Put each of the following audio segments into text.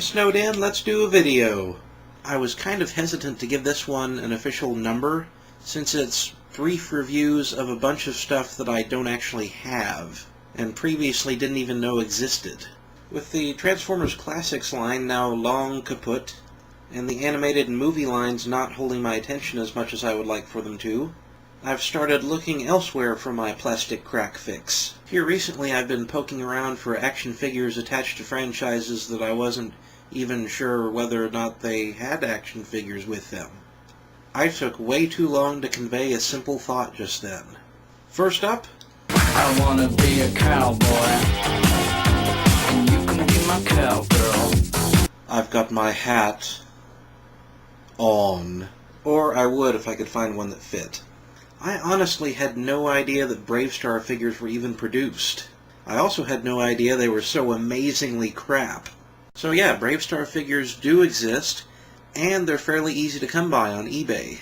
I'm snowed in, let's do a video. I was kind of hesitant to give this one an official number, since it's brief reviews of a bunch of stuff that I don't actually have, and previously didn't even know existed. With the Transformers Classics line now long kaput, and the animated and movie lines not holding my attention as much as I would like for them to, I've started looking elsewhere for my plastic crack fix. Here recently I've been poking around for action figures attached to franchises that I wasn't even sure whether or not they had action figures with them. I took way too long to convey a simple thought just then. First up, I wanna be a cowboy, and you can be my cowgirl. I've got my hat on. Or I would if I could find one that fit. I honestly had no idea that Bravestar figures were even produced. I also had no idea they were so amazingly crap. So yeah, Bravestar figures do exist, and they're fairly easy to come by on eBay.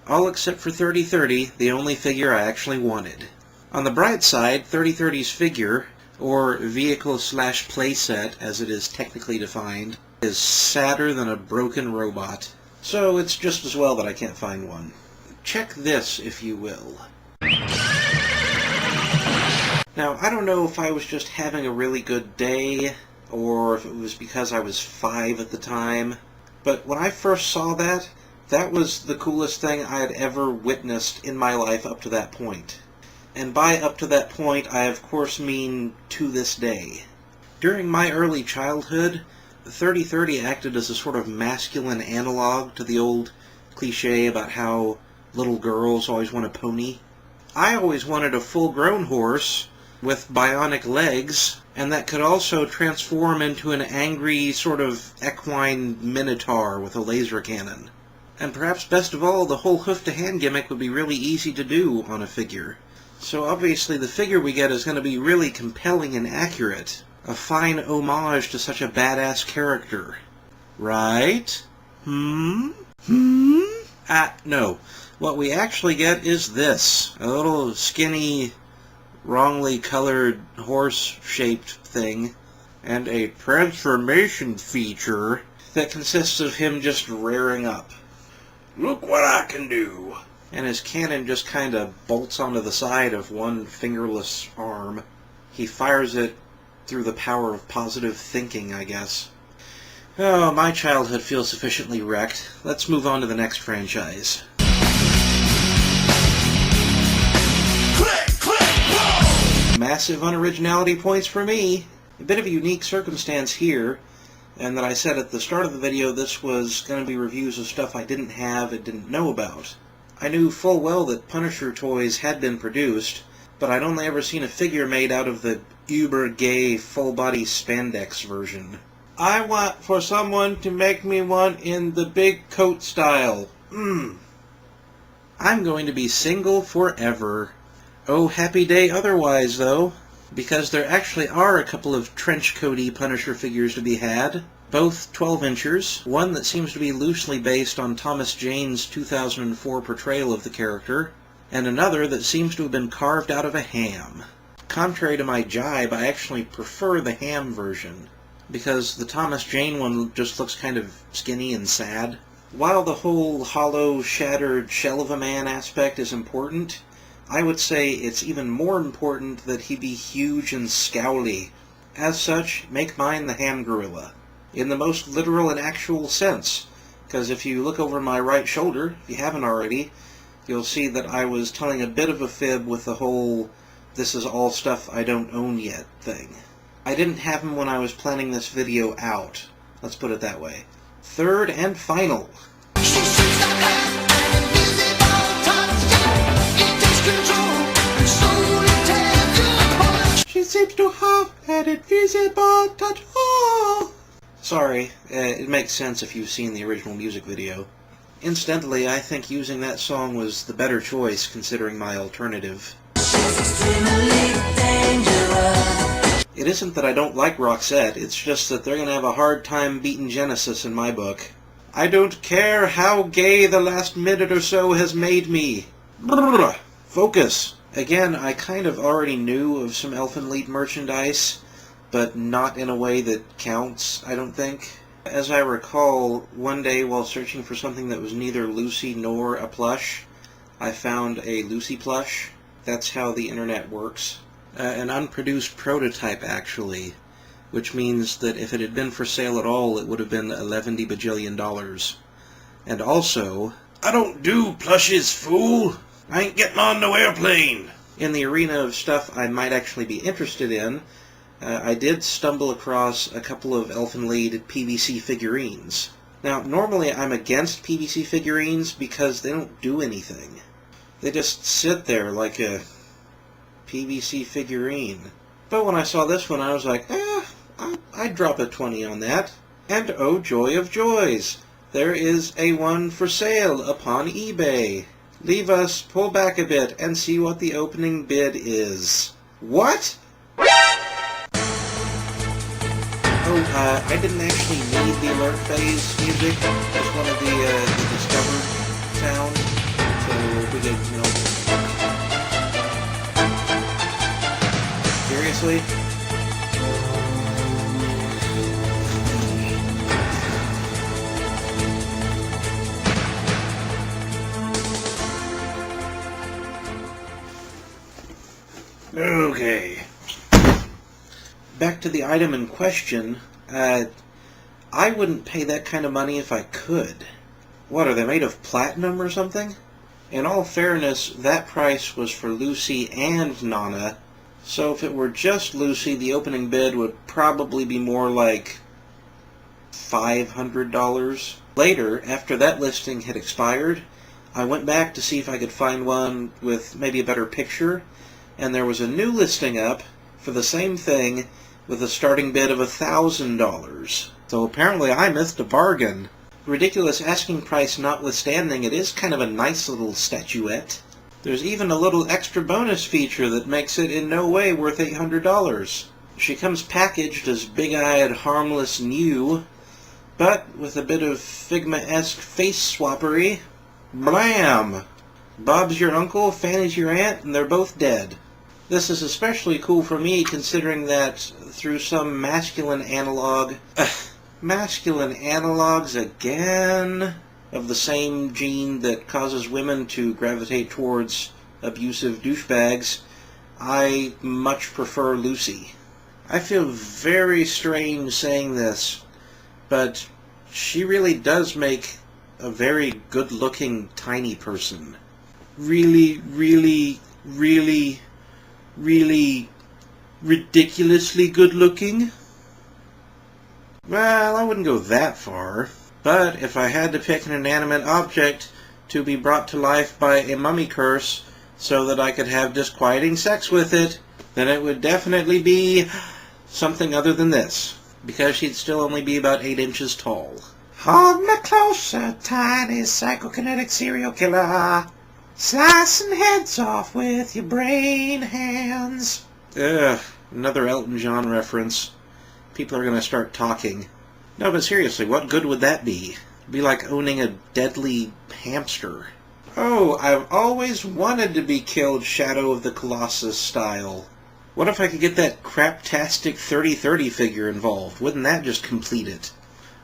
All except for 3030, the only figure I actually wanted. On the bright side, 3030's figure, or vehicle/playset as it is technically defined, is sadder than a broken robot. So it's just as well that I can't find one. Check this, if you will. Now, I don't know if I was just having a really good day, or if it was because I was 5 at the time, but when I first saw that, that was the coolest thing I had ever witnessed in my life up to that point. And by up to that point, I of course mean to this day. During my early childhood, 3030 acted as a sort of masculine analog to the old cliche about how little girls always want a pony. I always wanted a full-grown horse with bionic legs, and that could also transform into an angry sort of equine minotaur with a laser cannon. And perhaps best of all, the whole hoof-to-hand gimmick would be really easy to do on a figure. So obviously the figure we get is going to be really compelling and accurate. A fine homage to such a badass character. Right? No. What we actually get is this. A little skinny, wrongly colored horse-shaped thing, and a transformation feature that consists of him just rearing up. Look what I can do! And his cannon just kind of bolts onto the side of one fingerless arm. He fires it through the power of positive thinking, I guess. Oh, my childhood feels sufficiently wrecked. Let's move on to the next franchise. Massive unoriginality points for me. A bit of a unique circumstance here, and that I said at the start of the video this was going to be reviews of stuff I didn't have and didn't know about. I knew full well that Punisher toys had been produced, but I'd only ever seen a figure made out of the uber-gay full-body spandex version. I want for someone to make me one in the big coat style. I'm going to be single forever. Oh, happy day otherwise, though, because there actually are a couple of trench-coaty Punisher figures to be had, both 12-inchers, one that seems to be loosely based on Thomas Jane's 2004 portrayal of the character, and another that seems to have been carved out of a ham. Contrary to my jibe, I actually prefer the ham version, because the Thomas Jane one just looks kind of skinny and sad. While the whole hollow, shattered shell of a man aspect is important, I would say it's even more important that he be huge and scowly. As such, make mine the ham gorilla, in the most literal and actual sense, because if you look over my right shoulder, if you haven't already, you'll see that I was telling a bit of a fib with the whole "this is all stuff I don't own yet" thing. I didn't have him when I was planning this video out. Let's put it that way. Third and final. She seems to have an invisible touch. Oh. Sorry, it makes sense if you've seen the original music video. Incidentally, I think using that song was the better choice considering my alternative. It isn't that I don't like Roxette, it's just that they're going to have a hard time beating Genesis in my book. I don't care how gay the last minute or so has made me. Brrr. Focus. Again, I kind of already knew of some Elfenlied merchandise, but not in a way that counts, I don't think. As I recall, one day while searching for something that was neither Lucy nor a plush, I found a Lucy plush. That's how the internet works. An unproduced prototype, actually, which means that if it had been for sale at all, it would have been $11 bajillion. And also, I don't do plushes, fool! I ain't getting on no airplane! In the arena of stuff I might actually be interested in, I did stumble across a couple of Elfenlied PVC figurines. Now, normally I'm against PVC figurines because they don't do anything. They just sit there like a PVC figurine. But when I saw this one, I was like, I'd drop a 20 on that. And oh joy of joys, there is a one for sale upon eBay. Leave us pull back a bit and see what the opening bid is. What? Oh, I didn't actually need the alert phase music. Just wanted the discovered sound. So we could, seriously? Okay. Back to the item in question. I wouldn't pay that kind of money if I could. What, are they made of platinum or something? In all fairness, that price was for Lucy and Nana, so if it were just Lucy, the opening bid would probably be more like $500. Later, after that listing had expired, I went back to see if I could find one with maybe a better picture, and there was a new listing up for the same thing with a starting bid of $1,000. So apparently I missed a bargain. Ridiculous asking price notwithstanding, it is kind of a nice little statuette. There's even a little extra bonus feature that makes it in no way worth $800. She comes packaged as big-eyed, harmless new, but with a bit of Figma-esque face swappery. Blam! Bob's your uncle, Fanny's your aunt, and they're both dead. This is especially cool for me considering that through some masculine analog... masculine analogs again of the same gene that causes women to gravitate towards abusive douchebags, I much prefer Lucy. I feel very strange saying this, but she really does make a very good-looking tiny person. Really, really, really, really ridiculously good-looking? Well, I wouldn't go that far. But if I had to pick an inanimate object to be brought to life by a mummy curse so that I could have disquieting sex with it, then it would definitely be something other than this, because she'd still only be about 8 inches tall. Hold me closer, tiny psychokinetic serial killer. Slicing heads off with your brain hands. Ugh, another Elton John reference. People are going to start talking. No, but seriously, what good would that be? It'd be like owning a deadly hamster. Oh, I've always wanted to be killed Shadow of the Colossus style. What if I could get that craptastic 30-30 figure involved? Wouldn't that just complete it?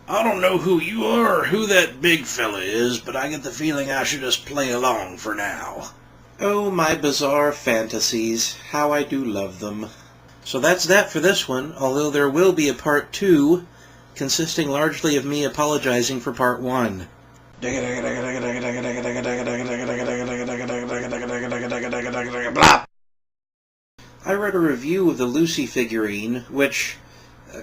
I don't know who you are or who that big fella is, but I get the feeling I should just play along for now. Oh, my bizarre fantasies. How I do love them. So that's that for this one, although there will be a part 2, consisting largely of me apologizing for part 1. I read a review of the Lucy figurine, which,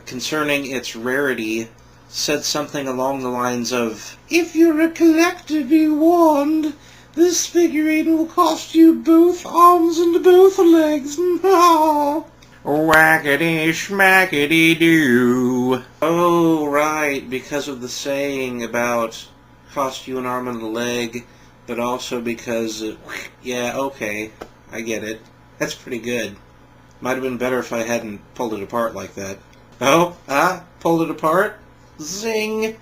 concerning its rarity, said something along the lines of, "If you're a collector, be warned, this figurine will cost you both arms and both legs." Whackity schmackity doo. Oh, right, because of the saying about cost you an arm and a leg, but also because, yeah, okay, I get it. That's pretty good. Might have been better if I hadn't pulled it apart like that. Oh, pulled it apart? Zing!